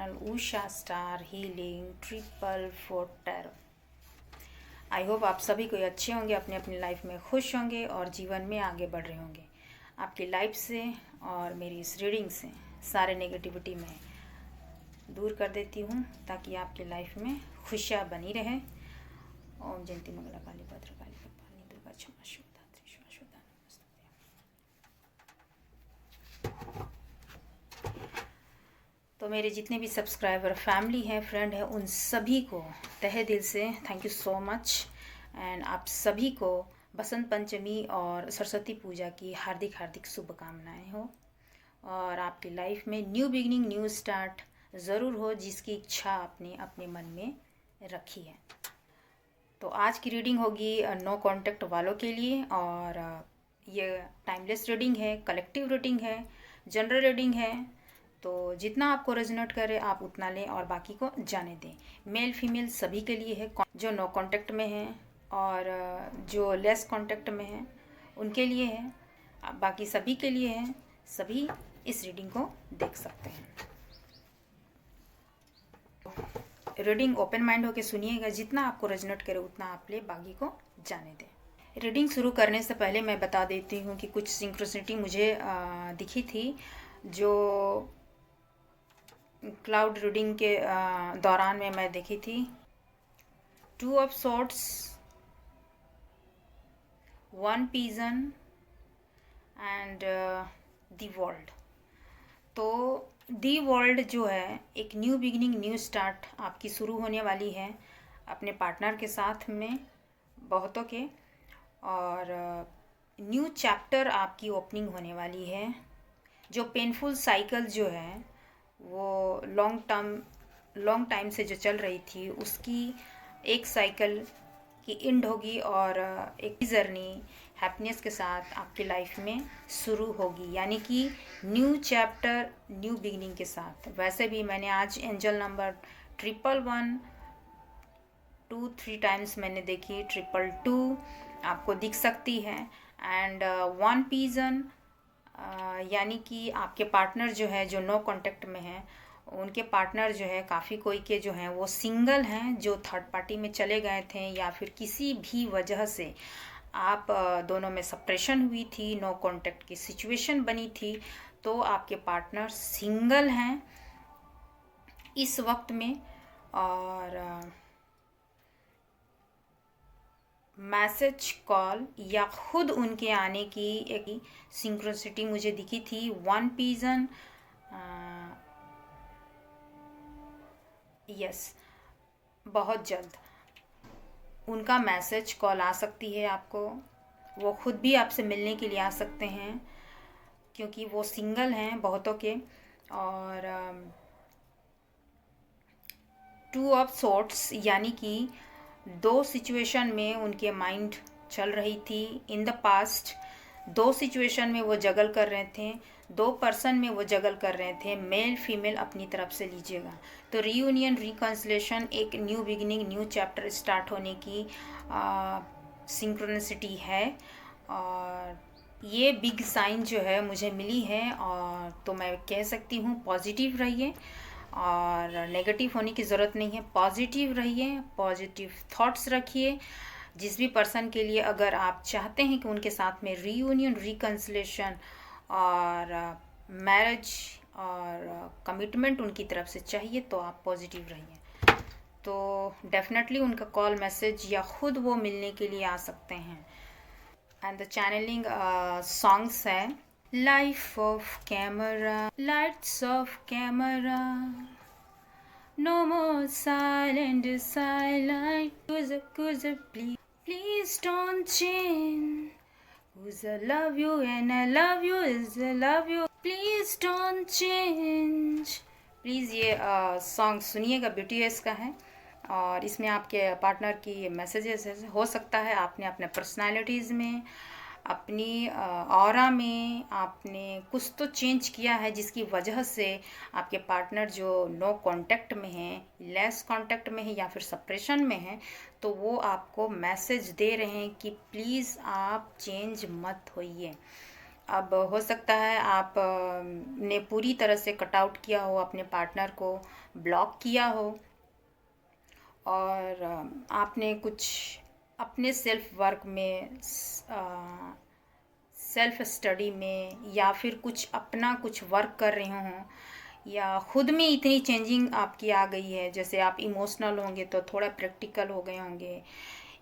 Channel Usha star healing triple four tarot. I hope आप सभी कोई अच्छे होंगे, अपने अपनी लाइफ में खुश होंगे और जीवन में आगे बढ़ रहे होंगे। आपकी लाइफ से और मेरी इस रीडिंग से सारे नेगेटिविटी मैं दूर कर देती हूँ ताकि आपकी लाइफ में खुशियाँ बनी रहे। ओम जयंती मंगला काली भद्र काली कपालिनी दुर्गा क्षमा शुद्धात्री शाश्वता नमस्ते। तो मेरे जितने भी सब्सक्राइबर फैमिली हैं, फ्रेंड हैं, उन सभी को तहे दिल से thank you so much. And आप सभी को बसंत पंचमी और सरस्वती पूजा की हार्दिक हार्दिक शुभकामनाएं हो और आपकी लाइफ में न्यू बिगिनिंग न्यू स्टार्ट ज़रूर हो, जिसकी इच्छा आपने अपने मन में रखी है। तो आज की रीडिंग होगी नो कांटेक्ट वालों के लिए और ये टाइमलेस रीडिंग है, कलेक्टिव रीडिंग है, जनरल रीडिंग है। तो जितना आपको रेजोनेट करे आप उतना लें और बाकी को जाने दें। मेल फीमेल सभी के लिए है, जो नो कांटेक्ट में हैं और जो लेस कांटेक्ट में हैं उनके लिए है, बाकी सभी के लिए है। सभी इस रीडिंग को देख सकते हैं। रीडिंग ओपन माइंड होकर सुनिएगा, जितना आपको रेजोनेट करे उतना आप ले, बाकी को जाने दें। रीडिंग शुरू करने से पहले मैं बता देती हूँ कि कुछ सिंक्रोसिटी मुझे दिखी थी जो क्लाउड रीडिंग के दौरान में मैं देखी थी। 2 of swords, 1 pigeon and the world. तो दी वर्ल्ड जो है एक न्यू बिगिनिंग न्यू स्टार्ट आपकी शुरू होने वाली है अपने पार्टनर के साथ में, बहुतों के, और न्यू चैप्टर आपकी ओपनिंग होने वाली है। जो पेनफुल साइकिल जो है वो लॉन्ग टाइम से जो चल रही थी उसकी एक साइकिल की एंड होगी और एक जर्नी हैप्पीनेस के साथ आपकी लाइफ में शुरू होगी, यानी कि न्यू चैप्टर न्यू बिगिनिंग के साथ। वैसे भी मैंने आज एंजल नंबर 111 2-3 टाइम्स मैंने देखी, 222 आपको दिख सकती है एंड 1 पिजन, यानी कि आपके पार्टनर जो है जो नो कांटेक्ट में है उनके पार्टनर जो है काफ़ी कोई के जो हैं वो सिंगल हैं, जो थर्ड पार्टी में चले गए थे या फिर किसी भी वजह से आप दोनों में सेपरेशन हुई थी, नो कांटेक्ट की सिचुएशन बनी थी, तो आपके पार्टनर सिंगल हैं इस वक्त में। और मैसेज कॉल या खुद उनके आने की एक सिंक्रोसिटी मुझे दिखी थी। 1 पिजन, यस, बहुत जल्द उनका मैसेज कॉल आ सकती है आपको। वो खुद भी आपसे मिलने के लिए आ सकते हैं क्योंकि वो सिंगल हैं बहुतों के। और 2 ऑफ सॉर्ड्स, यानी कि 2 सिचुएशन में उनके माइंड चल रही थी इन द पास्ट। 2 सिचुएशन में वो जगल कर रहे थे, 2 पर्सन में वो जगल कर रहे थे, मेल फीमेल अपनी तरफ से लीजिएगा। तो रीयूनियन रिकन्सिलेशन, एक new beginning new chapter start होने की सिंक्रोनिसिटी है और ये बिग साइन जो है मुझे मिली है। और तो मैं कह सकती हूँ पॉजिटिव रहिए और नेगेटिव होने की ज़रूरत नहीं है। पॉजिटिव रहिए, पॉजिटिव थॉट्स रखिए। जिस भी पर्सन के लिए अगर आप चाहते हैं कि उनके साथ में रीयूनियन रिकन्सिलेशन और मैरिज और कमिटमेंट उनकी तरफ से चाहिए तो आप पॉजिटिव रहिए। तो डेफिनेटली उनका कॉल मैसेज या खुद वो मिलने के लिए आ सकते हैं। एंड द चैनलिंग सॉन्ग्स है life of camera, lights off camera, no more silent, cause please don't change, cause I love you and I love you is I love you, please don't change। Please ये song सुनिएगा, BTS का है और इसमें आपके partner की messages हो सकता है आपने अपने पर्सनालिटीज़ में, अपनी ऑरा में आपने कुछ तो चेंज किया है जिसकी वजह से आपके पार्टनर जो नो कांटेक्ट में है, लेस कांटेक्ट में है या फिर सेपरेशन में है, तो वो आपको मैसेज दे रहे हैं कि प्लीज़ आप चेंज मत होइए। अब हो सकता है आप ने पूरी तरह से कट आउट किया हो, अपने पार्टनर को ब्लॉक किया हो, और आपने कुछ अपने सेल्फ वर्क में, सेल्फ स्टडी में, या फिर कुछ वर्क कर रहे हों, या खुद में इतनी चेंजिंग आपकी आ गई है, जैसे आप इमोशनल होंगे तो थोड़ा प्रैक्टिकल हो गए होंगे,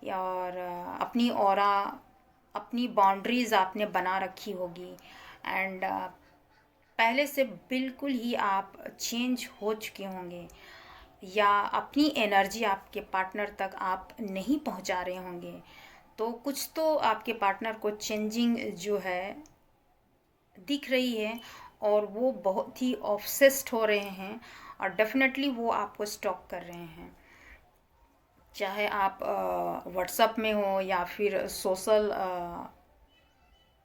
या और अपनी ऑरा, अपनी बाउंड्रीज़ आपने बना रखी होगी, एंड पहले से बिल्कुल ही आप चेंज हो चुके होंगे, या अपनी एनर्जी आपके पार्टनर तक आप नहीं पहुंचा रहे होंगे। तो कुछ तो आपके पार्टनर को चेंजिंग जो है दिख रही है, और वो बहुत ही ऑब्सेस्ड हो रहे हैं, और डेफिनेटली वो आपको स्टॉक कर रहे हैं। चाहे आप व्हाट्सएप में हो, या फिर सोशल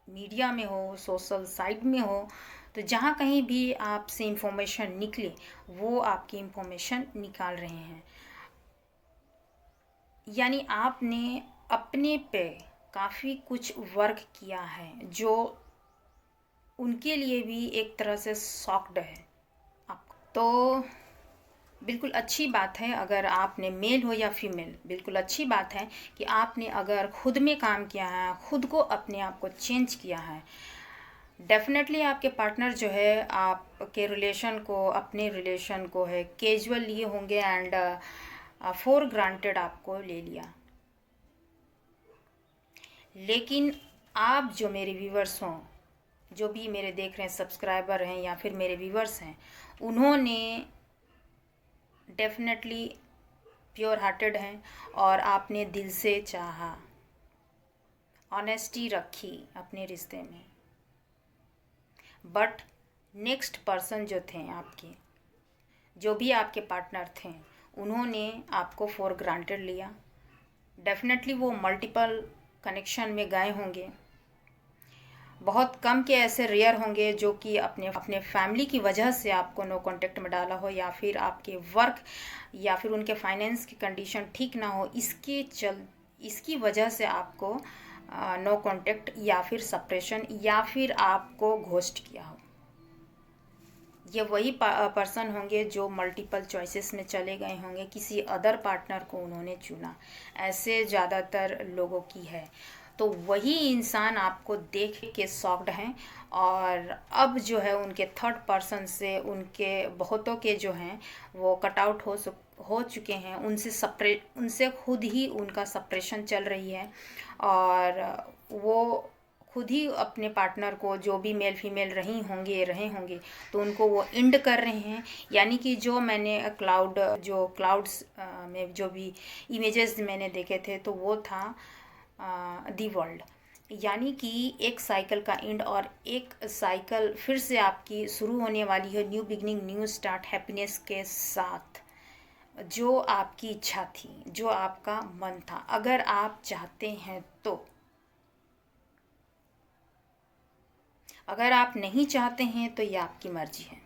मीडिया में हो, सोशल साइट में हो, तो जहाँ कहीं भी आपसे इंफॉर्मेशन निकले वो आपकी इंफॉर्मेशन निकाल रहे हैं। यानी आपने अपने पे काफ़ी कुछ वर्क किया है, जो उनके लिए भी एक तरह से शॉक्ड है आपको। तो बिल्कुल अच्छी बात है, अगर आपने मेल हो या फीमेल, बिल्कुल अच्छी बात है कि आपने अगर खुद में काम किया है, खुद को अपने आप को चेंज किया है। डेफिनेटली आपके पार्टनर जो है आपके रिलेशन को, अपने रिलेशन को है कैजुअल लिए होंगे, एंड फॉर ग्रांटेड आपको ले लिया। लेकिन आप जो मेरे व्यूवर्स हों, जो भी मेरे देख रहे हैं सब्सक्राइबर हैं या फिर मेरे व्यूवर्स हैं, उन्होंने डेफिनेटली प्योर हार्टेड हैं, और आपने दिल से चाहा, ऑनेस्टी रखी अपने रिश्ते में। बट नेक्स्ट पर्सन जो थे आपके, जो भी आपके पार्टनर थे, उन्होंने आपको फॉर ग्रांटेड लिया। डेफिनेटली वो मल्टीपल कनेक्शन में गए होंगे। बहुत कम के ऐसे रेयर होंगे जो कि अपने फैमिली की वजह से आपको नो कांटेक्ट में डाला हो, या फिर आपके वर्क या फिर उनके फाइनेंस की कंडीशन ठीक ना हो, इसकी वजह से आपको नो कांटेक्ट या फिर सप्रेशन या फिर आपको घोस्ट किया हो। ये वही पर्सन होंगे जो मल्टीपल चॉइसेस में चले गए होंगे, किसी अदर पार्टनर को उन्होंने चुना। ऐसे ज़्यादातर लोगों की है। तो वही इंसान आपको देख के शॉक्ड हैं, और अब जो है उनके थर्ड पर्सन से उनके बहुतों के जो हैं वो कट आउट हो चुके हैं। उनसे खुद ही उनका सप्रेशन चल रही है, और वो खुद ही अपने पार्टनर को, जो भी मेल फीमेल रहे होंगे, तो उनको वो इंड कर रहे हैं। यानी कि जो मैंने क्लाउड्स में जो भी इमेजेस मैंने देखे थे, तो वो था दी वर्ल्ड। यानी कि एक साइकिल का एंड, और एक साइकिल फिर से आपकी शुरू होने वाली है, new beginning, new start, happiness के साथ। जो आपकी इच्छा थी, जो आपका मन था, अगर आप चाहते हैं तो। अगर आप नहीं चाहते हैं तो ये आपकी मर्जी है।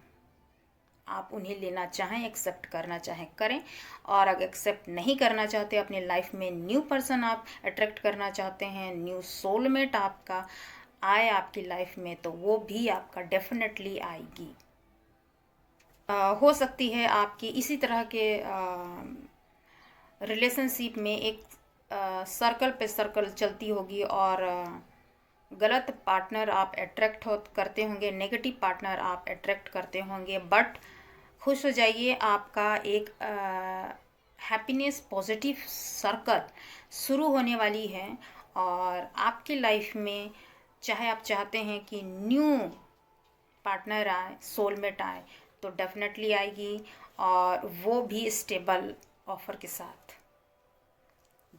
आप उन्हें लेना चाहें, एक्सेप्ट करना चाहें करें, और अगर एक्सेप्ट नहीं करना चाहते, अपने लाइफ में न्यू पर्सन आप अट्रैक्ट करना चाहते हैं, न्यू सोलमेट आपका आए आपकी लाइफ में, तो वो भी आपका डेफिनेटली आएगी। हो सकती है आपकी इसी तरह के रिलेशनशिप में एक सर्कल पे सर्कल चलती होगी, और गलत पार्टनर आप अट्रैक्ट करते होंगे, नेगेटिव पार्टनर आप अट्रैक्ट करते होंगे। बट खुश हो जाइए, आपका एक हैप्पीनेस पॉजिटिव सर्कल शुरू होने वाली है, और आपकी लाइफ में चाहे आप चाहते हैं कि न्यू पार्टनर आए, सोलमेट आए, तो डेफिनेटली आएगी, और वो भी स्टेबल ऑफर के साथ।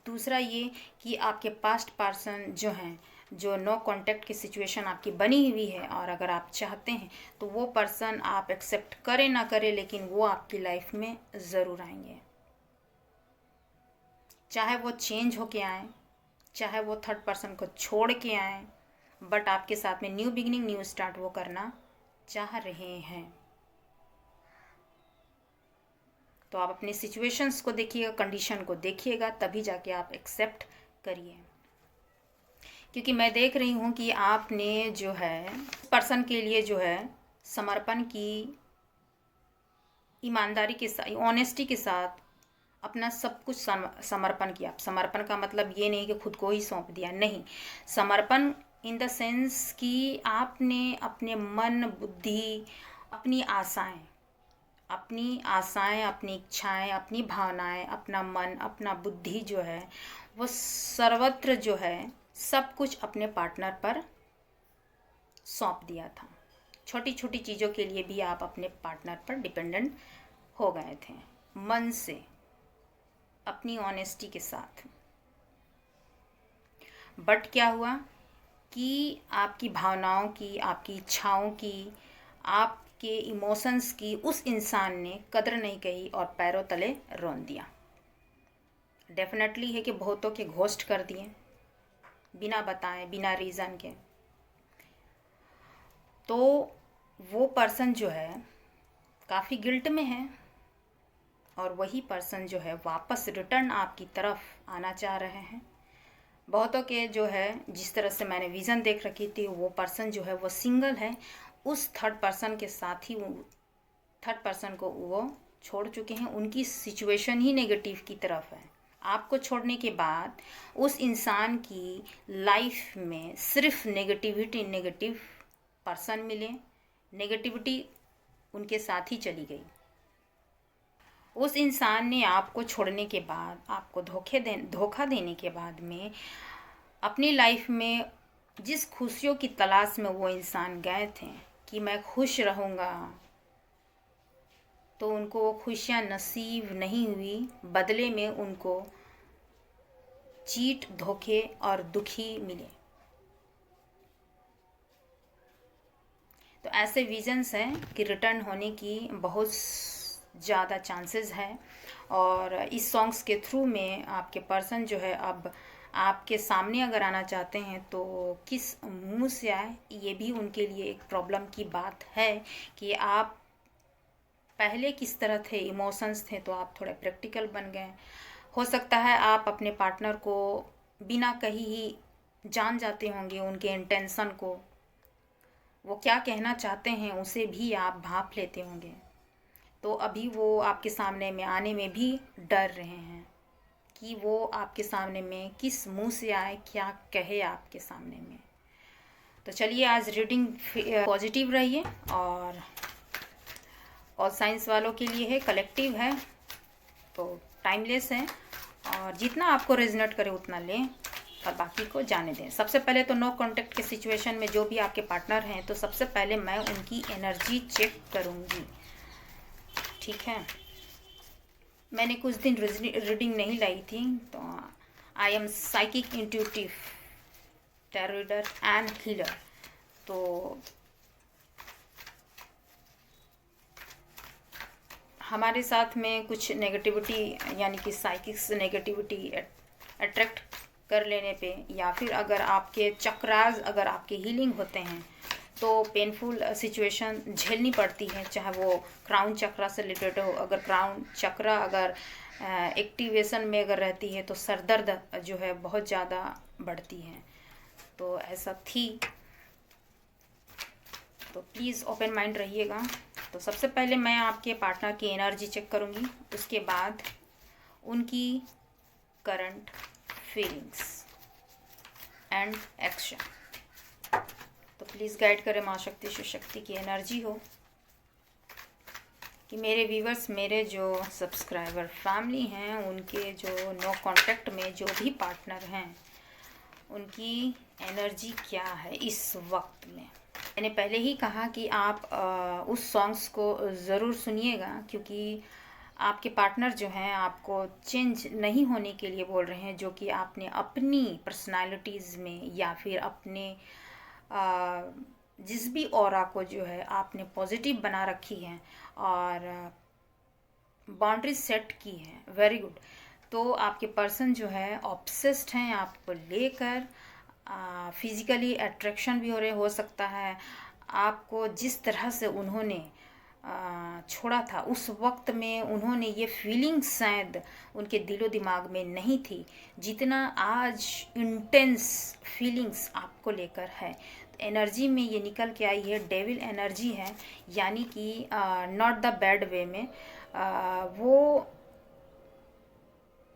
दूसरा ये कि आपके पास्ट पर्सन जो हैं, जो नो कांटेक्ट की सिचुएशन आपकी बनी हुई है, और अगर आप चाहते हैं तो वो पर्सन आप एक्सेप्ट करें ना करें, लेकिन वो आपकी लाइफ में ज़रूर आएंगे। चाहे वो चेंज होके आए, चाहे वो थर्ड पर्सन को छोड़ के आए, बट आपके साथ में न्यू बिगिनिंग, न्यू स्टार्ट वो करना चाह रहे हैं। तो आप अपनी सिचुएशंस को देखिएगा, कंडीशन को देखिएगा, तभी जाके आप एक्सेप्ट करिए। क्योंकि मैं देख रही हूँ कि आपने जो है पर्सन के लिए जो है समर्पण की, ईमानदारी के साथ, ऑनेस्टी के साथ अपना सब कुछ समर्पण किया। समर्पण का मतलब ये नहीं कि खुद को ही सौंप दिया, नहीं। समर्पण इन द सेंस कि आपने अपने मन, बुद्धि, अपनी आशाएं, अपनी इच्छाएं, अपनी भावनाएं, अपना मन, अपना बुद्धि जो है वो सर्वत्र जो है सब कुछ अपने पार्टनर पर सौंप दिया था। छोटी छोटी चीज़ों के लिए भी आप अपने पार्टनर पर डिपेंडेंट हो गए थे, मन से, अपनी ऑनेस्टी के साथ। बट क्या हुआ कि आपकी भावनाओं की, आपकी इच्छाओं की, आपके इमोशंस की उस इंसान ने कदर नहीं करी और पैरों तले रौंद दिया। डेफिनेटली है कि बहुतों के घोस्ट कर दिए बिना बताए, बिना रीज़न के। तो वो पर्सन जो है काफ़ी गिल्ट में है और वही पर्सन जो है वापस रिटर्न आपकी तरफ आना चाह रहे हैं। बहुतों के जो है, जिस तरह से मैंने विज़न देख रखी थी, वो पर्सन जो है वो सिंगल है। उस थर्ड पर्सन के साथ ही वो थर्ड पर्सन को वो छोड़ चुके हैं। उनकी सिचुएशन ही नेगेटिव की तरफ है। आपको छोड़ने के बाद उस इंसान की लाइफ में सिर्फ नेगेटिव पर्सन मिले, नेगेटिविटी उनके साथ ही चली गई। उस इंसान ने आपको छोड़ने के बाद, आपको धोखा देने के बाद में अपनी लाइफ में जिस खुशियों की तलाश में वो इंसान गए थे कि मैं खुश रहूँगा, तो उनको वो खुशियाँ नसीब नहीं हुई। बदले में उनको चीट, धोखे और दुखी मिले। तो ऐसे विजन्स हैं कि रिटर्न होने की बहुत ज़्यादा चांसेस है। और इस सॉन्ग्स के थ्रू में आपके पर्सन जो है अब आपके सामने अगर आना चाहते हैं तो किस मुंह से आए, ये भी उनके लिए एक प्रॉब्लम की बात है कि आप पहले किस तरह थे, इमोशंस थे, तो आप थोड़े प्रैक्टिकल बन गए। हो सकता है आप अपने पार्टनर को बिना कहीं ही जान जाते होंगे, उनके इंटेंशन को, वो क्या कहना चाहते हैं उसे भी आप भांप लेते होंगे। तो अभी वो आपके सामने में आने में भी डर रहे हैं कि वो आपके सामने में किस मुंह से आए, क्या कहे आपके सामने में। तो चलिए, आज रीडिंग पॉजिटिव रहिए और साइंस वालों के लिए है, कलेक्टिव है, तो टाइमलेस है, और जितना आपको रेजोनेट करे उतना लें और बाकी को जाने दें। सबसे पहले तो नो कांटेक्ट के सिचुएशन में जो भी आपके पार्टनर हैं, तो सबसे पहले मैं उनकी एनर्जी चेक करूँगी, ठीक है। मैंने कुछ दिन रीडिंग नहीं लाई थी, तो I am psychic, intuitive, tarot reader and healer. तो हमारे साथ में कुछ नेगेटिविटी, यानी कि साइकिक्स नेगेटिविटी अट्रैक्ट कर लेने पे, या फिर अगर आपके चक्रास, अगर आपके हीलिंग होते हैं तो पेनफुल सिचुएशन झेलनी पड़ती है, चाहे वो क्राउन चक्रा से रिलेटेड हो। अगर क्राउन चक्रा अगर एक्टिवेशन में अगर रहती है तो सरदर्द जो है बहुत ज़्यादा बढ़ती है। तो ऐसा थी, तो प्लीज़ ओपन माइंड रहिएगा। तो सबसे पहले मैं आपके पार्टनर की एनर्जी चेक करूँगी, उसके बाद उनकी करंट फीलिंग्स एंड एक्शन। तो प्लीज़ गाइड करें माँ शक्ति, शिव शक्ति की एनर्जी हो कि मेरे व्यूवर्स, मेरे जो सब्सक्राइबर फैमिली हैं, उनके जो नो कांटेक्ट में जो भी पार्टनर हैं, उनकी एनर्जी क्या है इस वक्त में। मैंने पहले ही कहा कि आप उस सॉन्ग्स को ज़रूर सुनिएगा, क्योंकि आपके पार्टनर जो हैं आपको चेंज नहीं होने के लिए बोल रहे हैं, जो कि आपने अपनी पर्सनालिटीज़ में या फिर अपने जिस भी ऑरा को जो है आपने पॉजिटिव बना रखी है और बाउंड्री सेट की है। Very good. तो आपके पर्सन जो है ऑब्सेस्ड हैं आपको लेकर, फिज़िकली अट्रैक्शन भी हो सकता है। आपको जिस तरह से उन्होंने छोड़ा था, उस वक्त में उन्होंने ये फीलिंग्स शायद उनके दिलो दिमाग में नहीं थी जितना आज इंटेंस फीलिंग्स आपको लेकर है। तो एनर्जी में ये निकल के आई है, डेविल एनर्जी है, यानी कि नॉट द बैड वे में। वो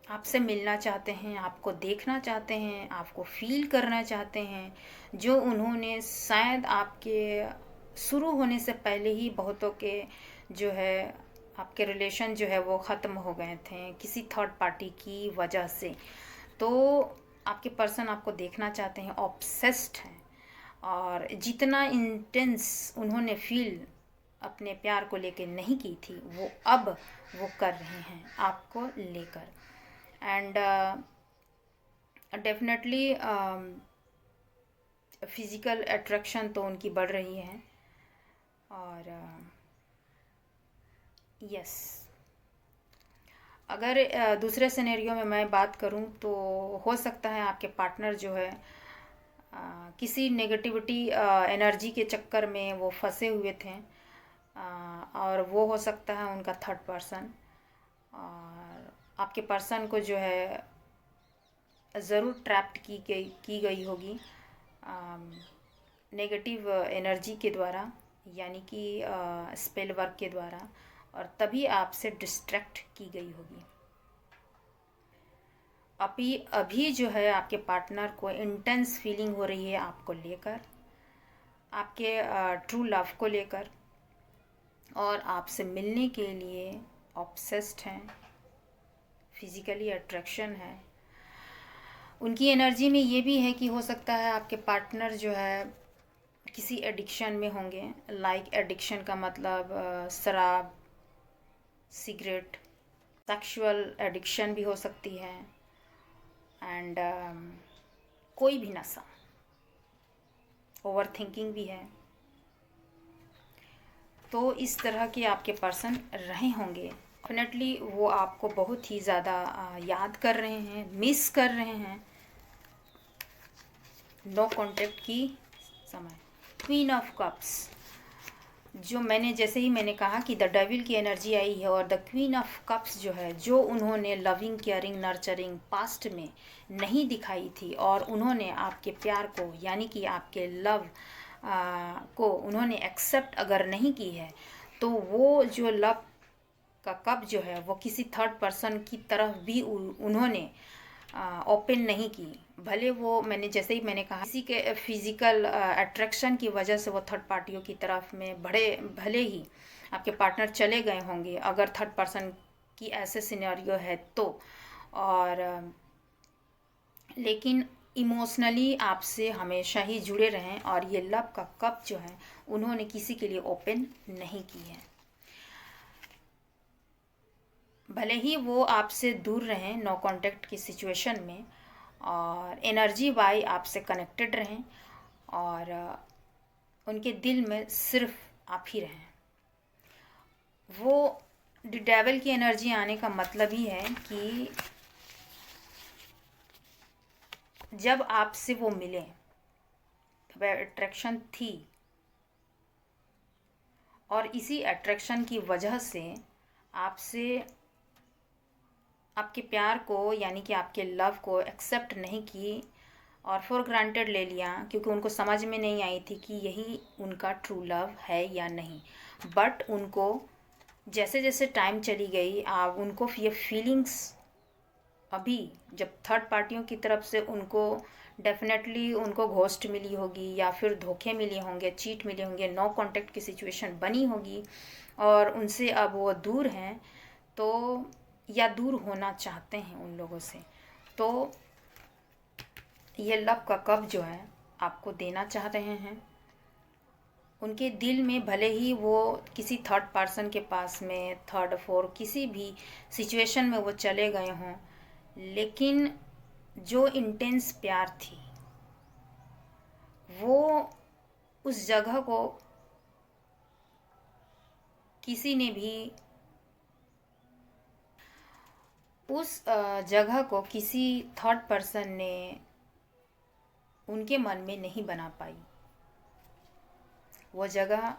आपसे मिलना चाहते हैं, आपको देखना चाहते हैं, आपको फील करना चाहते हैं, जो उन्होंने शायद आपके शुरू होने से पहले ही बहुतों के जो है आपके रिलेशन जो है वो ख़त्म हो गए थे किसी थर्ड पार्टी की वजह से। तो आपके पर्सन आपको देखना चाहते हैं, ऑब्सेस्ड हैं, और जितना इंटेंस उन्होंने फील अपने प्यार को लेकर नहीं की थी वो अब वो कर रहे हैं आपको लेकर। एंड डेफिनेटली फिज़िकल अट्रैक्शन तो उनकी बढ़ रही है। और यस, अगर दूसरे सिनेरियो में मैं बात करूं तो हो सकता है आपके पार्टनर जो है किसी नेगेटिविटी एनर्जी के चक्कर में वो फंसे हुए थे, और वो हो सकता है उनका थर्ड पर्सन। और आपके पर्सन को जो है ज़रूर ट्रैप्ड की गई होगी नेगेटिव एनर्जी के द्वारा, यानी कि स्पेल वर्क के द्वारा, और तभी आपसे डिस्ट्रैक्ट की गई होगी। अभी जो है आपके पार्टनर को इंटेंस फीलिंग हो रही है आपको लेकर, आपके ट्रू लव को लेकर, और आपसे मिलने के लिए ऑब्सेस्ड हैं, फिज़िकली अट्रैक्शन है। उनकी एनर्जी में ये भी है कि हो सकता है आपके पार्टनर जो है किसी एडिक्शन में होंगे। लाइक एडिक्शन का मतलब शराब, सिगरेट, सेक्सुअल एडिक्शन भी हो सकती है, एंड कोई भी नशा, ओवर थिंकिंग भी है। तो इस तरह के आपके पर्सन रहे होंगे। डेफिनेटली वो आपको बहुत ही ज़्यादा याद कर रहे हैं, मिस कर रहे हैं। नो कॉन्टेक्ट की समय। क्वीन ऑफ कप्स, जो जैसे ही मैंने कहा कि द डेविल की एनर्जी आई है, और द क्वीन ऑफ कप्स जो है, जो उन्होंने लविंग, केयरिंग, नर्चरिंग पास्ट में नहीं दिखाई थी, और उन्होंने आपके प्यार को यानी कि आपके लव को उन्होंने एक्सेप्ट अगर नहीं की है, तो वो जो लव का कप जो है वो किसी थर्ड पर्सन की तरफ भी उन्होंने ओपन नहीं की। भले वो जैसे ही मैंने कहा किसी के फिज़िकल अट्रैक्शन की वजह से वो थर्ड पार्टियों की तरफ में भले ही आपके पार्टनर चले गए होंगे, अगर थर्ड पर्सन की ऐसे सिनेरियो है तो, और लेकिन इमोशनली आपसे हमेशा ही जुड़े रहें, और ये लव का कप जो है उन्होंने किसी के लिए ओपन नहीं की है। भले ही वो आपसे दूर रहें, नो कांटेक्ट की सिचुएशन में, और एनर्जी वाई आपसे कनेक्टेड रहें, और उनके दिल में सिर्फ आप ही रहें। वो डेविल की एनर्जी आने का मतलब ही है कि जब आपसे वो मिले तब अट्रैक्शन थी, और इसी अट्रैक्शन की वजह से आपसे आपके प्यार को यानी कि आपके लव को एक्सेप्ट नहीं की, और फॉर ग्रांटेड ले लिया, क्योंकि उनको समझ में नहीं आई थी कि यही उनका ट्रू लव है या नहीं। बट उनको जैसे जैसे टाइम चली गई, आप उनको ये फीलिंग्स अभी जब थर्ड पार्टियों की तरफ से उनको डेफिनेटली उनको घोस्ट मिली होगी, या फिर धोखे मिले होंगे, चीट मिले होंगे, नो कांटेक्ट की सिचुएशन बनी होगी, और उनसे अब वो दूर हैं, तो या दूर होना चाहते हैं उन लोगों से, तो ये लव का कप जो है आपको देना चाह रहे हैं। उनके दिल में भले ही वो किसी थर्ड पर्सन के पास में, थर्ड फोर किसी भी सिचुएशन में वो चले गए हों, लेकिन जो इंटेंस प्यार थी वो उस जगह को किसी ने भी उस जगह को किसी थर्ड पर्सन ने उनके मन में नहीं बना पाई। वो जगह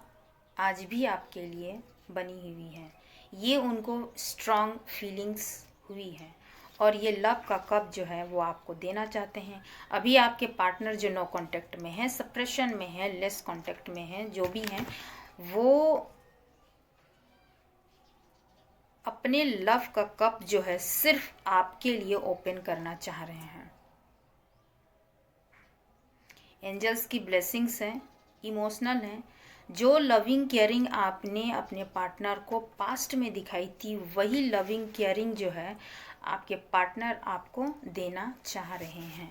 आज भी आपके लिए बनी हुई है, ये उनको स्ट्रॉन्ग फीलिंग्स हुई है और ये लव का कप जो है वो आपको देना चाहते हैं। अभी आपके पार्टनर जो नो कांटेक्ट में है, सप्रेशन में है, लेस कांटेक्ट में है, जो भी हैं, वो अपने लव का कप जो है सिर्फ आपके लिए ओपन करना चाह रहे हैं। एंजल्स की ब्लेसिंग्स हैं, इमोशनल हैं। जो लविंग केयरिंग आपने अपने पार्टनर को पास्ट में दिखाई थी, वही लविंग केयरिंग जो है आपके पार्टनर आपको देना चाह रहे हैं।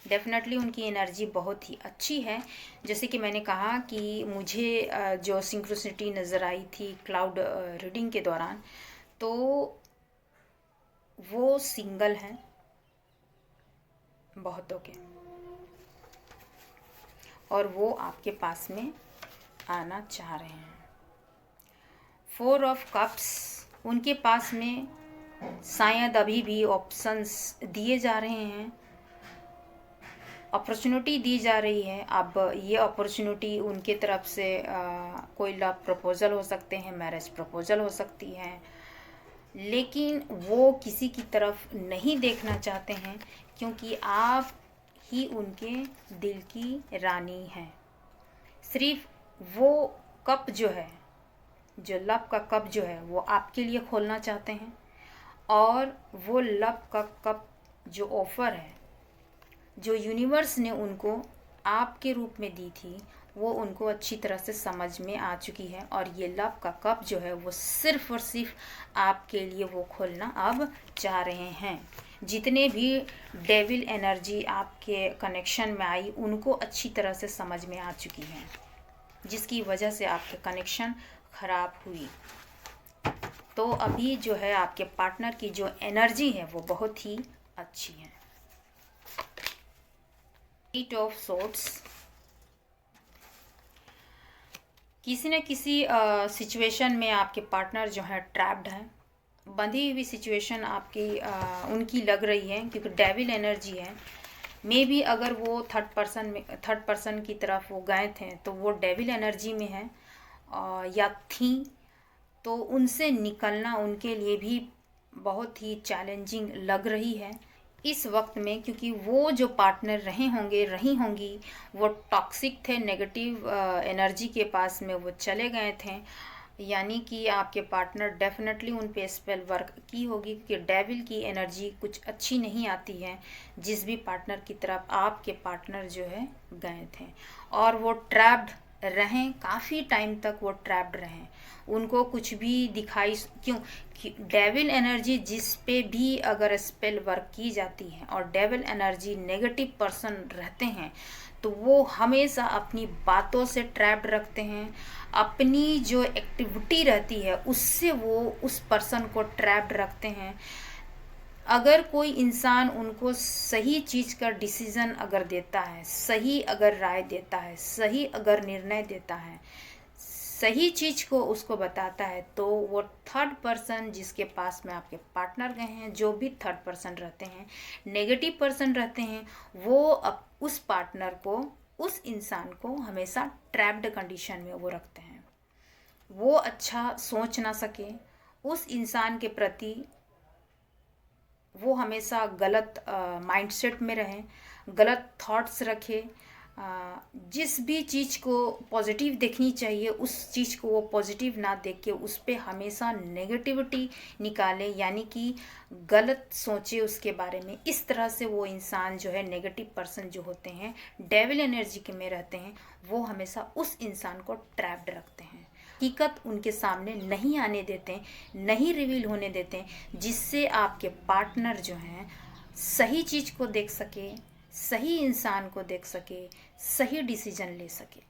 डेफिनेटली उनकी एनर्जी बहुत ही अच्छी है। जैसे कि मैंने कहा कि मुझे जो सिंक्रोसिटी नज़र आई थी क्लाउड रीडिंग के दौरान, तो वो सिंगल हैं बहुतों के, और वो आपके पास में आना चाह रहे हैं। 4 ऑफ कप्स, उनके पास में शायद अभी भी ऑप्शंस दिए जा रहे हैं, अपॉर्चुनिटी दी जा रही है। अब ये अपॉर्चुनिटी उनके तरफ से कोई लव प्रपोज़ल हो सकते हैं, मैरिज प्रपोज़ल हो सकती है, लेकिन वो किसी की तरफ नहीं देखना चाहते हैं क्योंकि आप ही उनके दिल की रानी हैं। सिर्फ वो कप जो है, जो लव का कप जो है, वो आपके लिए खोलना चाहते हैं, और वो लव का कप जो ऑफ़र है, जो यूनिवर्स ने उनको आपके रूप में दी थी, वो उनको अच्छी तरह से समझ में आ चुकी है, और ये लव का कप जो है वो सिर्फ और सिर्फ आपके लिए वो खोलना अब चाह रहे हैं। जितने भी डेविल एनर्जी आपके कनेक्शन में आई, उनको अच्छी तरह से समझ में आ चुकी है, जिसकी वजह से आपके कनेक्शन ख़राब हुई। तो अभी जो है आपके पार्टनर की जो एनर्जी है वो बहुत ही अच्छी है। 8 ऑफ सोर्ड्स, किसी न किसी सिचुएशन में आपके पार्टनर जो है ट्रैप्ड है, बंधी हुई सिचुएशन आपकी उनकी लग रही है, क्योंकि डेविल एनर्जी है। मे बी अगर वो थर्ड पर्सन की तरफ वो गए थे तो वो डेविल एनर्जी में है या थी, तो उनसे निकलना उनके लिए भी बहुत ही चैलेंजिंग लग रही है इस वक्त में, क्योंकि वो जो पार्टनर रही होंगी वो टॉक्सिक थे, नेगेटिव एनर्जी के पास में वो चले गए थे। यानी कि आपके पार्टनर डेफिनेटली उन पे स्पेल वर्क की होगी, क्योंकि डेविल की एनर्जी कुछ अच्छी नहीं आती है जिस भी पार्टनर की तरफ आपके पार्टनर जो है गए थे, और वो ट्रैप्ड रहें, काफ़ी टाइम तक वो ट्रैप्ड रहें, उनको कुछ भी दिखाई, क्यों, डेविल एनर्जी जिस पे भी अगर स्पेल वर्क की जाती है और डेविल एनर्जी नेगेटिव पर्सन रहते हैं, तो वो हमेशा अपनी बातों से ट्रैप्ड रखते हैं, अपनी जो एक्टिविटी रहती है उससे वो उस पर्सन को ट्रैप्ड रखते हैं। अगर कोई इंसान उनको सही चीज़ का डिसीज़न अगर देता है, सही अगर राय देता है, सही अगर निर्णय देता है, सही चीज़ को उसको बताता है, तो वो थर्ड पर्सन जिसके पास में आपके पार्टनर गए हैं, जो भी थर्ड पर्सन रहते हैं, नेगेटिव पर्सन रहते हैं, वो अब उस पार्टनर को, उस इंसान को हमेशा ट्रैप्ड कंडीशन में वो रखते हैं। वो अच्छा सोच ना सके उस इंसान के प्रति, वो हमेशा गलत माइंडसेट में रहें, गलत थॉट्स रखे, जिस भी चीज़ को पॉजिटिव देखनी चाहिए उस चीज़ को वो पॉजिटिव ना देख के उस पर हमेशा नेगेटिविटी निकाले, यानी कि गलत सोचे उसके बारे में। इस तरह से वो इंसान जो है, नेगेटिव पर्सन जो होते हैं, डेविल एनर्जी के में रहते हैं, वो हमेशा उस इंसान को ट्रैप्ड रखते हैं, हकीकत उनके सामने नहीं आने देते, नहीं रिवील होने देते, जिससे आपके पार्टनर जो हैं सही चीज़ को देख सके, सही इंसान को देख सके, सही डिसीजन ले सके।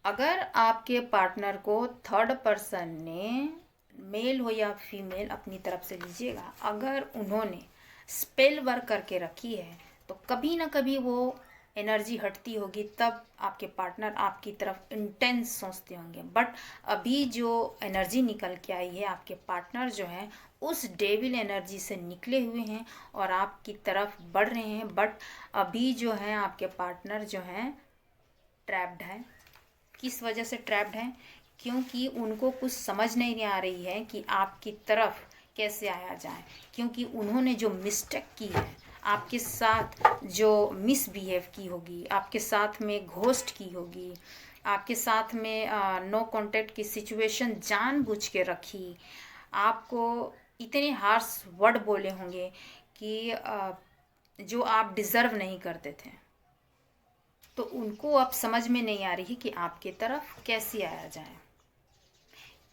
अगर आपके पार्टनर को थर्ड पर्सन ने, मेल हो या फीमेल, अपनी तरफ से लीजिएगा, अगर उन्होंने स्पेल वर्क करके रखी है तो कभी ना कभी वो एनर्जी हटती होगी, तब आपके पार्टनर आपकी तरफ इंटेंस सोचते होंगे। बट अभी जो एनर्जी निकल के आई है, आपके पार्टनर जो हैं उस डेविल एनर्जी से निकले हुए हैं और आपकी तरफ बढ़ रहे हैं। बट अभी जो है आपके पार्टनर जो हैं ट्रैप्ड हैं, किस वजह से ट्रैप्ड हैं? क्योंकि उनको कुछ समझ नहीं आ रही है कि आपकी तरफ कैसे आया जाए, क्योंकि उन्होंने जो मिस्टेक की है, आपके साथ जो मिसबिहेव की होगी, आपके साथ में घोस्ट की होगी, आपके साथ में नो कांटेक्ट की सिचुएशन जानबूझ के रखी, आपको इतने हार्श वर्ड बोले होंगे कि जो आप डिज़र्व नहीं करते थे। तो उनको अब समझ में नहीं आ रही कि आपके तरफ कैसे आया जाए,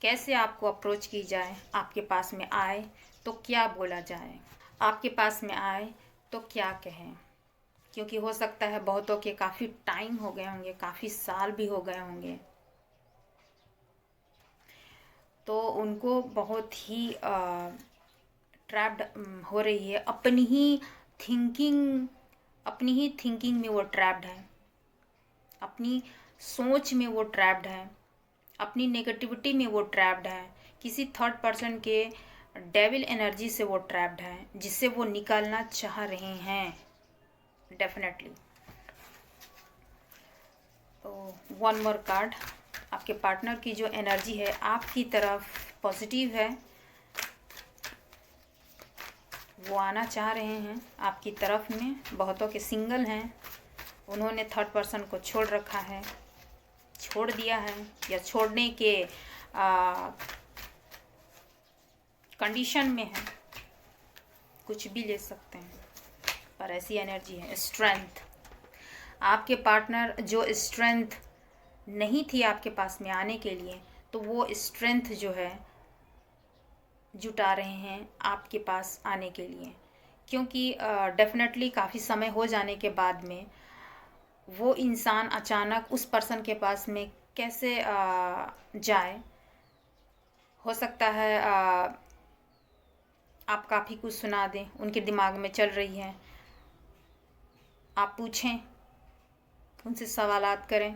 कैसे आपको अप्रोच की जाए, आपके पास में आए तो क्या बोला जाए, आपके पास में आए तो क्या कहें। क्योंकि हो सकता है बहुतों के काफ़ी टाइम हो गए होंगे, काफ़ी साल भी हो गए होंगे, तो उनको बहुत ही ट्रैप्ड हो रही है। अपनी ही थिंकिंग में वो ट्रैप्ड है, अपनी सोच में वो ट्रैप्ड है, अपनी नेगेटिविटी में वो ट्रैप्ड है, किसी थर्ड पर्सन के डेविल एनर्जी से वो ट्रैप्ड है, जिससे वो निकालना चाह रहे हैं डेफिनेटली। तो वन मोर कार्ड, आपके पार्टनर की जो एनर्जी है आपकी तरफ पॉजिटिव है, वो आना चाह रहे हैं आपकी तरफ में। बहुतों के सिंगल हैं, उन्होंने थर्ड पर्सन को छोड़ रखा है, छोड़ दिया है, या छोड़ने के कंडीशन में है, कुछ भी ले सकते हैं, पर ऐसी एनर्जी है। स्ट्रेंथ, आपके पार्टनर जो स्ट्रेंथ नहीं थी आपके पास में आने के लिए, तो वो स्ट्रेंथ जो है जुटा रहे हैं आपके पास आने के लिए। क्योंकि डेफिनेटली काफ़ी समय हो जाने के बाद में वो इंसान अचानक उस पर्सन के पास में कैसे जाए। हो सकता है आप काफ़ी कुछ सुना दें, उनके दिमाग में चल रही है, आप पूछें, उनसे सवालात करें,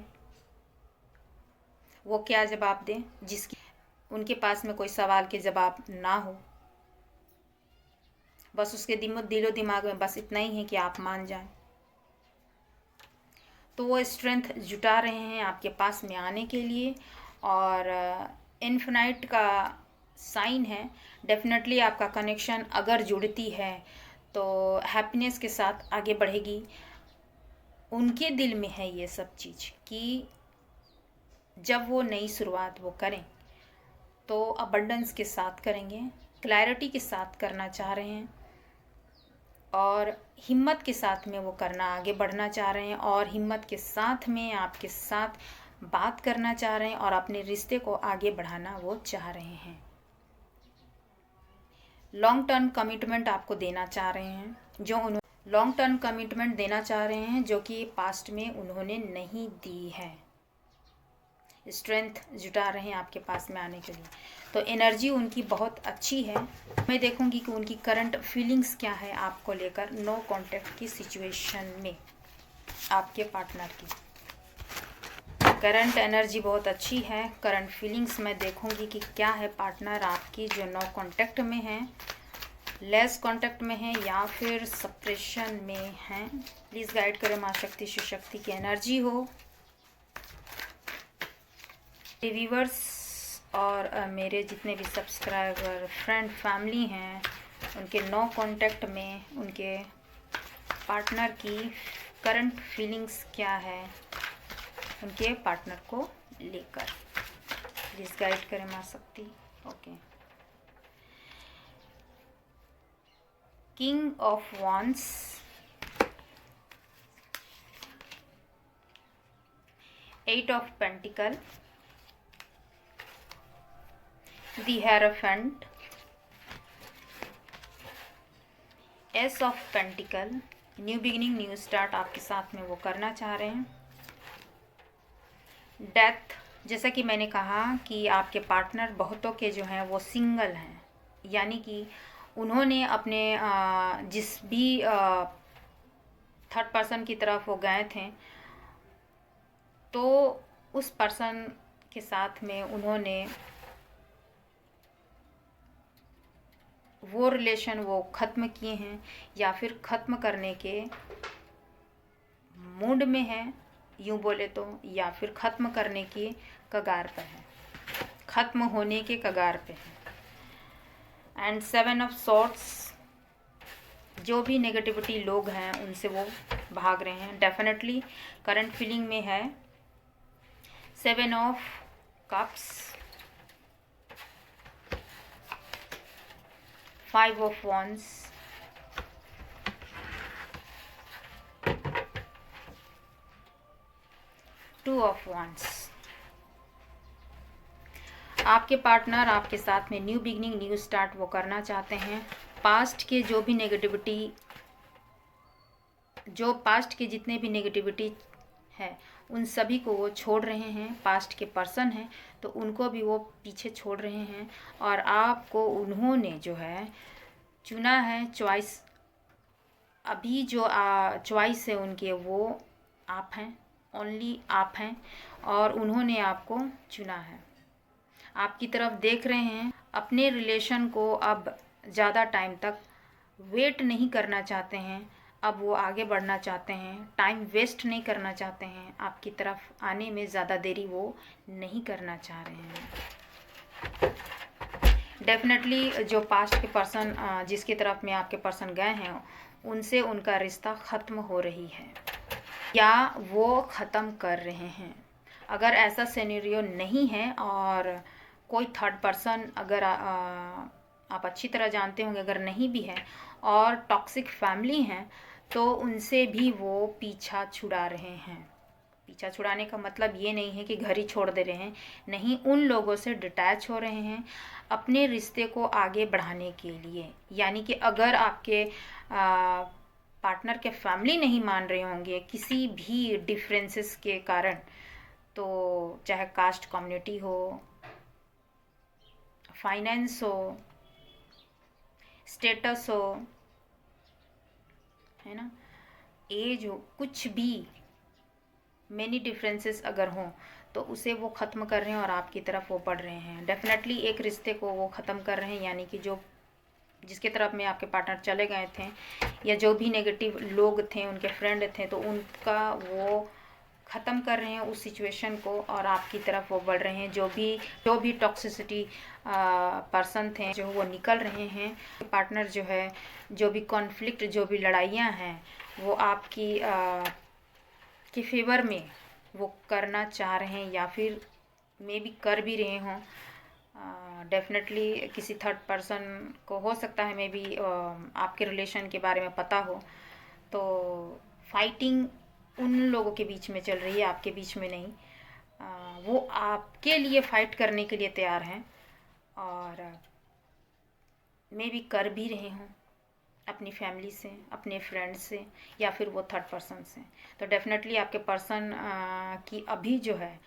वो क्या जवाब दें जिसकी उनके पास में कोई सवाल के जवाब ना हो। बस उसके दिलो दिमाग में बस इतना ही है कि आप मान जाएं। तो वो स्ट्रेंथ जुटा रहे हैं आपके पास में आने के लिए, और इन्फिनाइट का साइन है। डेफिनेटली आपका कनेक्शन अगर जुड़ती है तो हैप्पीनेस के साथ आगे बढ़ेगी। उनके दिल में है ये सब चीज़ कि जब वो नई शुरुआत वो करें तो अबंडेंस के साथ करेंगे, क्लैरिटी के साथ करना चाह रहे हैं, और हिम्मत के साथ में वो करना आगे बढ़ना चाह रहे हैं, और हिम्मत के साथ में आपके साथ बात करना चाह रहे हैं, और अपने रिश्ते को आगे बढ़ाना वो चाह रहे हैं। लॉन्ग टर्म कमिटमेंट आपको देना चाह रहे हैं, जो उन्होंने लॉन्ग टर्म कमिटमेंट देना चाह रहे हैं जो कि पास्ट में उन्होंने नहीं दी है। स्ट्रेंथ जुटा रहे हैं आपके पास में आने के लिए। तो एनर्जी उनकी बहुत अच्छी है। मैं देखूंगी कि उनकी करंट फीलिंग्स क्या है आपको लेकर, नो कांटेक्ट की सिचुएशन में। आपके पार्टनर की करंट एनर्जी बहुत अच्छी है। करंट फीलिंग्स मैं देखूंगी कि क्या है पार्टनर आपकी जो नो कांटेक्ट में है, लेस कांटेक्ट में है, या फिर सप्रेशन में है। प्लीज़ गाइड करें माँ शक्ति शिव शक्ति की एनर्जी हो। व्यूअर्स और मेरे जितने भी सब्सक्राइबर फ्रेंड फैमिली हैं, उनके नो कांटेक्ट में उनके पार्टनर की करंट फीलिंग्स क्या है उनके पार्टनर को लेकर, प्लीज़ गाइड करें माँ Shakti. Okay, king of wands, eight of pentacle, the hierophant, ace of pentacle. New beginning new start आपके साथ में वो करना चाह रहे हैं। डेथ, जैसा कि मैंने कहा कि आपके पार्टनर बहुतों के जो हैं वो सिंगल हैं, यानी कि उन्होंने अपने जिस भी थर्ड पर्सन की तरफ वो गए थे, तो उस पर्सन के साथ में उन्होंने वो रिलेशन वो ख़त्म किए हैं, या फिर ख़त्म करने के मूड में हैं, यूँ बोले तो, या फिर ख़त्म करने की कगार पर है, ख़त्म होने के कगार पे है। एंड 7 ऑफ सॉर्ड्स, जो भी नेगेटिविटी लोग हैं उनसे वो भाग रहे हैं। डेफिनेटली करंट फीलिंग में है 7 of cups, 5 of wands, 2 of wands। आपके पार्टनर आपके साथ में न्यू बिगनिंग, न्यू स्टार्ट वो करना चाहते हैं। पास्ट के जो भी नेगेटिविटी, जो पास्ट के जितने भी नेगेटिविटी है उन सभी को वो छोड़ रहे हैं। पास्ट के पर्सन हैं तो उनको भी वो पीछे छोड़ रहे हैं, और आपको उन्होंने जो है चुना है। चॉइस, अभी जो चॉइस है उनके, वो आप हैं, ओनली आप हैं, और उन्होंने आपको चुना है। आपकी तरफ देख रहे हैं। अपने रिलेशन को अब ज़्यादा टाइम तक वेट नहीं करना चाहते हैं, अब वो आगे बढ़ना चाहते हैं। टाइम वेस्ट नहीं करना चाहते हैं, आपकी तरफ आने में ज़्यादा देरी वो नहीं करना चाह रहे हैं। डेफिनेटली जो पास्ट के पर्सन, जिसकी तरफ में आपके पर्सन गए हैं, उनसे उनका रिश्ता ख़त्म हो रही है या वो ख़त्म कर रहे हैं। अगर ऐसा सिनेरियो नहीं है और कोई थर्ड पर्सन, अगर आप अच्छी तरह जानते होंगे, अगर नहीं भी है और टॉक्सिक फैमिली हैं, तो उनसे भी वो पीछा छुड़ा रहे हैं। पीछा छुड़ाने का मतलब ये नहीं है कि घर ही छोड़ दे रहे हैं, नहीं, उन लोगों से डिटैच हो रहे हैं अपने रिश्ते को आगे बढ़ाने के लिए। यानी कि अगर आपके पार्टनर के फैमिली नहीं मान रहे होंगे किसी भी डिफरेंसेस के कारण, तो चाहे कास्ट कम्युनिटी हो, फाइनेंस हो, स्टेटस हो, है ना, एज हो, कुछ भी मेनी डिफरेंसेस अगर हों, तो उसे वो ख़त्म कर रहे हैं और आपकी तरफ वो बढ़ रहे हैं। डेफिनेटली एक रिश्ते को वो ख़त्म कर रहे हैं, यानी कि जो जिसके तरफ में आपके पार्टनर चले गए थे, या जो भी नेगेटिव लोग थे, उनके फ्रेंड थे, तो उनका वो ख़त्म कर रहे हैं उस सिचुएशन को, और आपकी तरफ वो बढ़ रहे हैं। जो भी टॉक्सिसिटी पर्सन थे, जो वो निकल रहे हैं। पार्टनर जो है, जो भी कॉन्फ्लिक्ट, जो भी लड़ाइयाँ हैं, वो आपकी के फेवर में वो करना चाह रहे हैं, या फिर मे बी कर भी रहे हों। डेफिनेटली किसी थर्ड पर्सन को हो सकता है मे बी आपके रिलेशन के बारे में पता हो, तो फाइटिंग उन लोगों के बीच में चल रही है, आपके बीच में नहीं। वो आपके लिए फ़ाइट करने के लिए तैयार हैं, और मे बी कर भी रहे हों अपनी फैमिली से, अपने फ्रेंड्स से, या फिर वो थर्ड पर्सन से। तो डेफिनेटली आपके पर्सन की अभी जो है,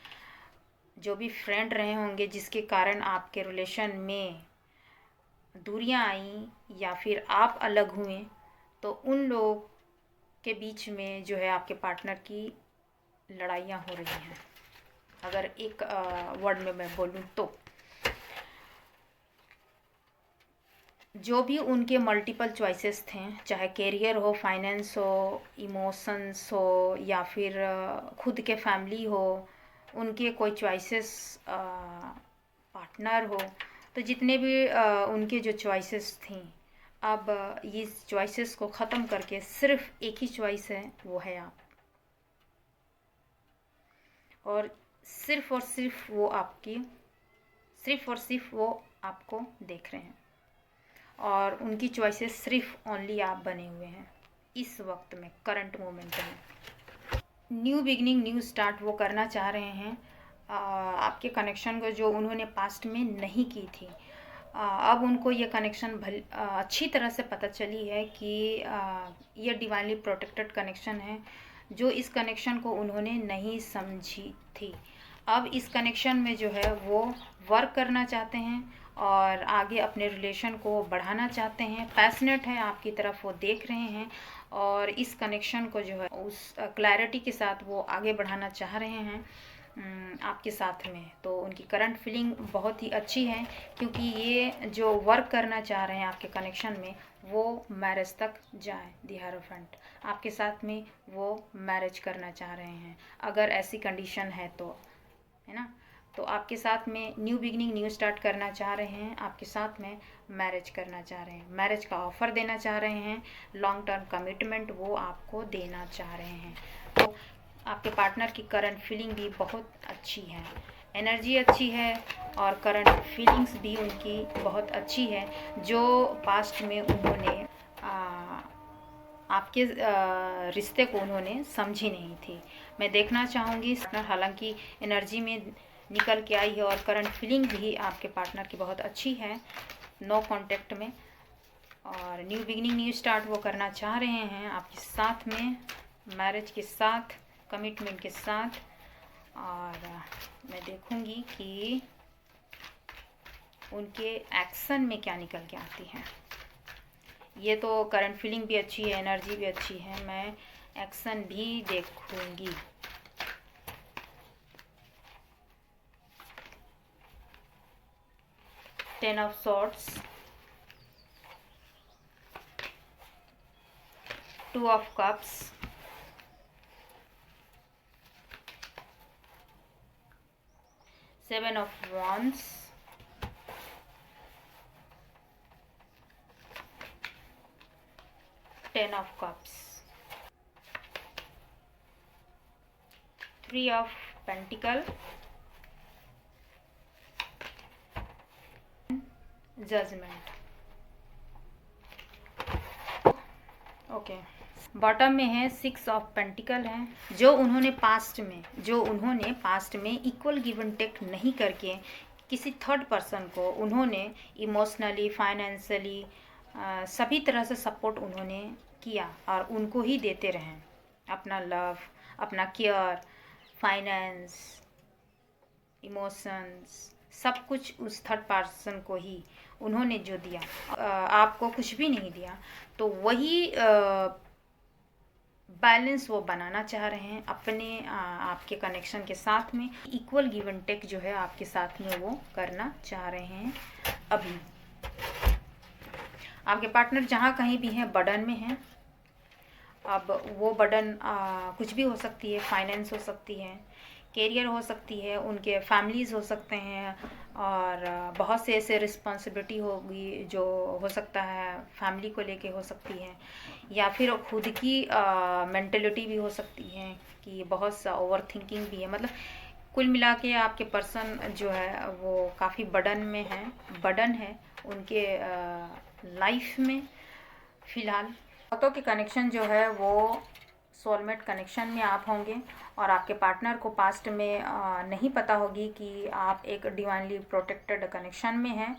जो भी फ्रेंड रहे होंगे जिसके कारण आपके रिलेशन में दूरियां आई, या फिर आप अलग हुए, तो उन लोगों के बीच में जो है आपके पार्टनर की लड़ाइयाँ हो रही हैं, अगर एक वर्ड में मैं बोलूँ तो। जो भी उनके मल्टीपल चॉइसेस थे, चाहे करियर हो, फाइनेंस हो, इमोशंस हो, या फिर खुद के फैमिली हो, उनके कोई चॉइसेस, पार्टनर हो, तो जितने भी उनके जो चॉइसेस थी, अब ये चॉइसेस को ख़त्म करके सिर्फ एक ही चॉइस है, वो है आप। और सिर्फ वो आपकी, सिर्फ और सिर्फ वो आपको देख रहे हैं, और उनकी चॉइसेस सिर्फ ओनली आप बने हुए हैं इस वक्त में, करंट मोमेंट में। न्यू बिगनिंग, न्यू स्टार्ट वो करना चाह रहे हैं। आपके कनेक्शन को जो उन्होंने पास्ट में नहीं की थी, अब उनको ये कनेक्शन अच्छी तरह से पता चली है कि ये डिवाइनली प्रोटेक्टेड कनेक्शन है, जो इस कनेक्शन को उन्होंने नहीं समझी थी। अब इस कनेक्शन में जो है वो वर्क करना चाहते हैं और आगे अपने रिलेशन को बढ़ाना चाहते हैं। पैशनेट है, आपकी तरफ वो देख रहे हैं, और इस कनेक्शन को जो है उस क्लैरिटी के साथ वो आगे बढ़ाना चाह रहे हैं। आपके साथ में, तो उनकी करंट फीलिंग बहुत ही अच्छी है, क्योंकि ये जो वर्क करना चाह रहे हैं आपके कनेक्शन में वो मैरिज तक जाए। दी हायरोफेंट आपके साथ में वो मैरिज करना चाह रहे हैं, अगर ऐसी कंडीशन है तो, है ना। तो आपके साथ में न्यू बिगनिंग, न्यू स्टार्ट करना चाह रहे हैं, आपके साथ में मैरिज करना चाह रहे हैं, मैरिज का ऑफ़र देना चाह रहे हैं, लॉन्ग टर्म कमिटमेंट वो आपको देना चाह रहे हैं। तो आपके पार्टनर की करंट फीलिंग भी बहुत अच्छी है, एनर्जी अच्छी है, और करंट फीलिंग्स भी उनकी बहुत अच्छी है, जो पास्ट में उन्होंने आपके रिश्ते को उन्होंने समझी नहीं थी। मैं देखना चाहूँगी, हालांकि एनर्जी में निकल के आई है, और करंट फीलिंग भी आपके पार्टनर की बहुत अच्छी है, नो कांटेक्ट में, और न्यू बिगिनिंग, न्यू स्टार्ट वो करना चाह रहे हैं आपके साथ में, मैरिज के साथ, कमिटमेंट के साथ। और मैं देखूँगी कि उनके एक्शन में क्या निकल के आती है। ये तो करंट फीलिंग भी अच्छी है, एनर्जी भी अच्छी है, मैं एक्शन भी देखूँगी। Ten of swords, two of cups, seven of wands, ten of cups, three of pentacle, judgement. Okay, bottom में है सिक्स ऑफ पेंटिकल है, जो उन्होंने पास्ट में इक्वल गिव एंड टेक नहीं करके किसी थर्ड पर्सन को उन्होंने इमोशनली, फाइनेंशियली, सभी तरह से सपोर्ट उन्होंने किया, और उनको ही देते रहें अपना लव, अपना केयर, फाइनेंस, इमोशंस, सब कुछ उस थर्ड पर्सन को ही उन्होंने जो दिया, आपको कुछ भी नहीं दिया। तो वही बैलेंस वो बनाना चाह रहे हैं अपने आपके कनेक्शन के साथ में, इक्वल गिव एंड टेक जो है आपके साथ में वो करना चाह रहे हैं। अभी आपके पार्टनर जहाँ कहीं भी हैं बर्डन में हैं। अब वो बर्डन कुछ भी हो सकती है, फाइनेंस हो सकती है, कैरियर हो सकती है, उनके फैमिलीज़ हो सकते हैं, और बहुत से ऐसे रिस्पॉन्सिबिलिटी होगी जो हो सकता है फैमिली को लेके हो सकती है, या फिर खुद की मेंटलिटी भी हो सकती है कि बहुत सा ओवर थिंकिंग भी है। मतलब कुल मिला के आपके पर्सन जो है वो काफ़ी बर्डन है उनके लाइफ में फ़िलहाल। बहुतों के कनेक्शन जो है वो सोलमेट कनेक्शन में आप होंगे, और आपके पार्टनर को पास्ट में नहीं पता होगी कि आप एक डिवाइनली प्रोटेक्टेड कनेक्शन में हैं,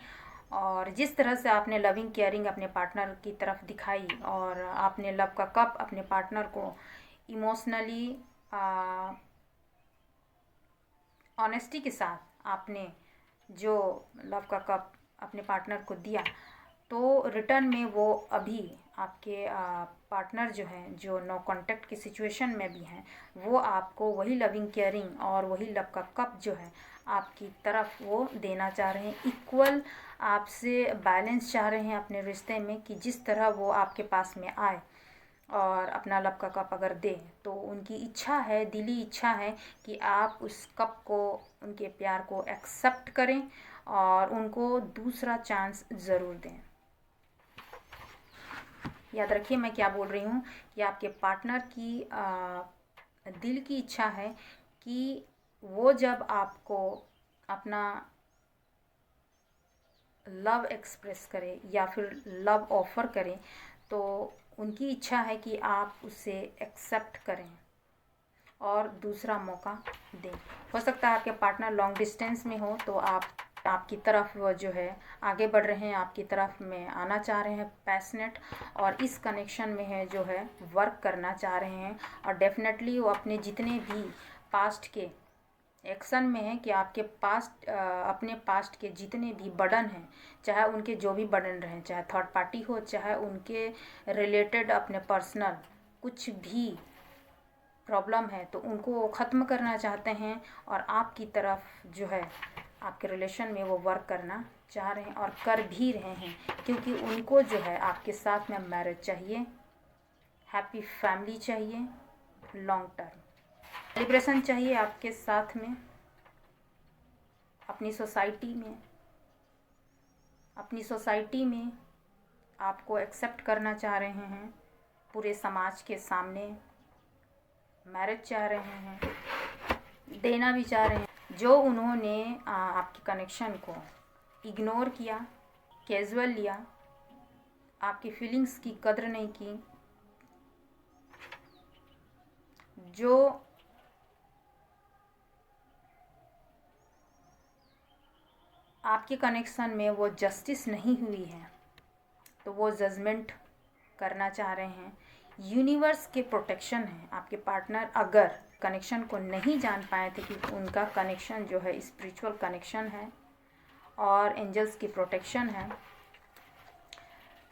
और जिस तरह से आपने लविंग केयरिंग अपने पार्टनर की तरफ दिखाई, और आपने लव का कप अपने पार्टनर को इमोशनली ऑनेस्टी के साथ आपने जो लव का कप अपने पार्टनर को दिया, तो रिटर्न में वो अभी आपके पार्टनर जो हैं, जो नो कांटेक्ट की सिचुएशन में भी हैं, वो आपको वही लविंग केयरिंग और वही लव का कप जो है आपकी तरफ वो देना चाह रहे हैं। इक्वल आपसे बैलेंस चाह रहे हैं अपने रिश्ते में, कि जिस तरह वो आपके पास में आए और अपना लव का कप अगर दे, तो उनकी इच्छा है, दिली इच्छा है कि आप उस कप को, उनके प्यार को एक्सेप्ट करें और उनको दूसरा चांस ज़रूर दें। याद रखिए मैं क्या बोल रही हूँ, कि आपके पार्टनर की दिल की इच्छा है कि वो जब आपको अपना लव एक्सप्रेस करे या फिर लव ऑफ़र करें, तो उनकी इच्छा है कि आप उसे एक्सेप्ट करें और दूसरा मौका दें। हो सकता है आपके पार्टनर लॉन्ग डिस्टेंस में हो, तो आपकी तरफ जो है आगे बढ़ रहे हैं, आपकी तरफ में आना चाह रहे हैं, पैशनेट, और इस कनेक्शन में है जो है वर्क करना चाह रहे हैं, और डेफिनेटली वो अपने जितने भी पास्ट के एक्शन में है, कि आपके अपने पास्ट के जितने भी बर्डन हैं, चाहे उनके जो भी बर्डन रहें, चाहे थर्ड पार्टी हो, चाहे उनके रिलेटेड अपने पर्सनल कुछ भी प्रॉब्लम है तो उनको वो ख़त्म करना चाहते हैं, और आपकी तरफ जो है आपके रिलेशन में वो वर्क करना चाह रहे हैं और कर भी रहे हैं, क्योंकि उनको जो है आपके साथ में मैरिज चाहिए, हैप्पी फैमिली चाहिए, लॉन्ग टर्म सेलिब्रेशन चाहिए आपके साथ में, अपनी सोसाइटी में आपको एक्सेप्ट करना चाह रहे हैं, पूरे समाज के सामने मैरिज चाह रहे हैं, देना भी चाह रहे हैं। जो उन्होंने आपके कनेक्शन को इग्नोर किया, कैजुअल लिया, आपकी फीलिंग्स की कदर नहीं की, जो आपके कनेक्शन में वो जस्टिस नहीं हुई है, तो वो जजमेंट करना चाह रहे हैं। यूनिवर्स के प्रोटेक्शन है। आपके पार्टनर अगर कनेक्शन को नहीं जान पाए थे कि उनका कनेक्शन जो है स्पिरिचुअल कनेक्शन है और एंजल्स की प्रोटेक्शन है,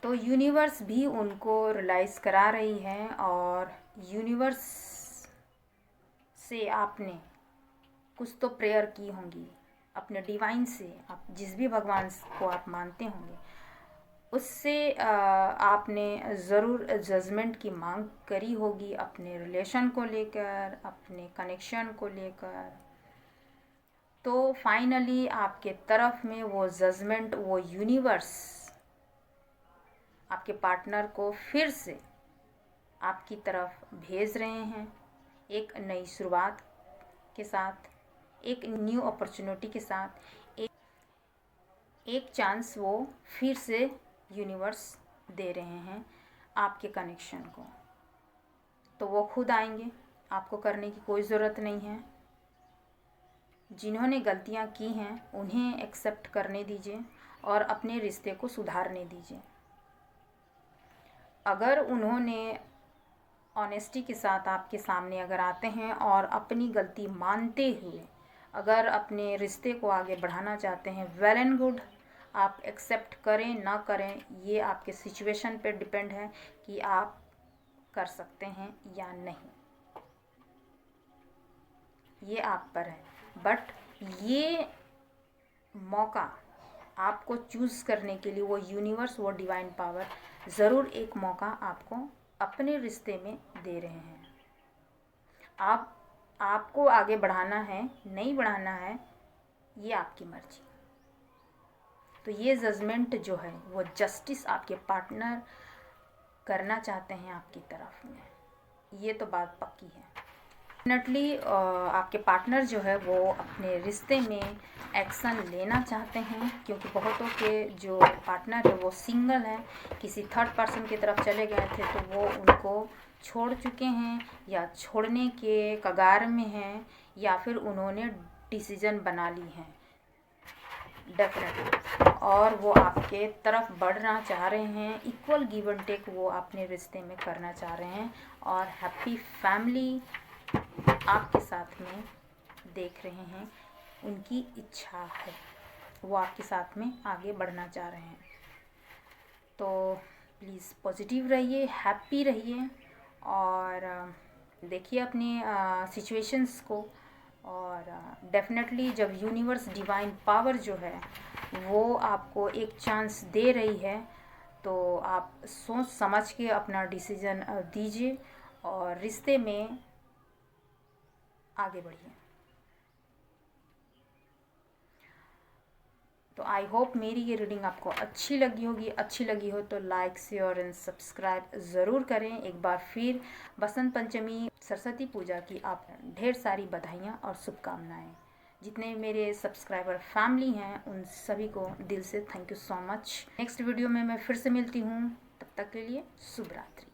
तो यूनिवर्स भी उनको रियलाइज़ करा रही है, और यूनिवर्स से आपने कुछ तो प्रेयर की होंगी अपने डिवाइन से, आप जिस भी भगवान को आप मानते होंगे उससे आपने ज़रूर जजमेंट की मांग करी होगी अपने रिलेशन को लेकर, अपने कनेक्शन को लेकर। तो फाइनली आपके तरफ में वो जजमेंट, वो यूनिवर्स आपके पार्टनर को फिर से आपकी तरफ भेज रहे हैं, एक नई शुरुआत के साथ, एक न्यू अपॉर्चुनिटी के साथ, एक चांस वो फिर से यूनिवर्स दे रहे हैं आपके कनेक्शन को। तो वो खुद आएंगे, आपको करने की कोई ज़रूरत नहीं है। जिन्होंने गलतियां की हैं उन्हें एक्सेप्ट करने दीजिए और अपने रिश्ते को सुधारने दीजिए। अगर उन्होंने ऑनेस्टी के साथ आपके सामने अगर आते हैं और अपनी गलती मानते हुए अगर अपने रिश्ते को आगे बढ़ाना चाहते हैं, वेल एंड गुड, आप एक्सेप्ट करें ना करें ये आपके सिचुएशन पे डिपेंड है कि आप कर सकते हैं या नहीं, ये आप पर है। बट ये मौका आपको चूज़ करने के लिए वो यूनिवर्स, वो डिवाइन पावर ज़रूर एक मौका आपको अपने रिश्ते में दे रहे हैं। आपको आगे बढ़ाना है, नहीं बढ़ाना है, ये आपकी मर्जी। तो ये जजमेंट जो है वो जस्टिस आपके पार्टनर करना चाहते हैं आपकी तरफ में, ये तो बात पक्की है। डेफिनेटली आपके पार्टनर जो है वो अपने रिश्ते में एक्शन लेना चाहते हैं, क्योंकि बहुतों के जो पार्टनर है वो सिंगल हैं, किसी थर्ड पर्सन की तरफ चले गए थे तो वो उनको छोड़ चुके हैं या छोड़ने के कगार में हैं, या फिर उन्होंने डिसीज़न बना ली हैं डेफिनेटली, और वो आपके तरफ बढ़ना चाह रहे हैं। इक्वल गिव एंड टेक वो अपने रिश्ते में करना चाह रहे हैं, और हैप्पी फैमिली आपके साथ में देख रहे हैं, उनकी इच्छा है, वो आपके साथ में आगे बढ़ना चाह रहे हैं। तो प्लीज़ पॉजिटिव रहिए, हैप्पी रहिए, और देखिए अपनी सिचुएशंस को, और डेफिनेटली जब यूनिवर्स डिवाइन पावर जो है वो आपको एक चांस दे रही है तो आप सोच समझ के अपना डिसीज़न दीजिए और रिश्ते में आगे बढ़िए। तो आई होप मेरी ये रीडिंग आपको अच्छी लगी होगी। अच्छी लगी हो तो लाइक, शेयर एंड सब्सक्राइब ज़रूर करें। एक बार फिर बसंत पंचमी, सरस्वती पूजा की आप ढेर सारी बधाइयाँ और शुभकामनाएं। जितने मेरे सब्सक्राइबर फैमिली हैं उन सभी को दिल से thank you so much. Next video में मैं फिर से मिलती हूँ, तब तक के लिए शुभ रात्रि।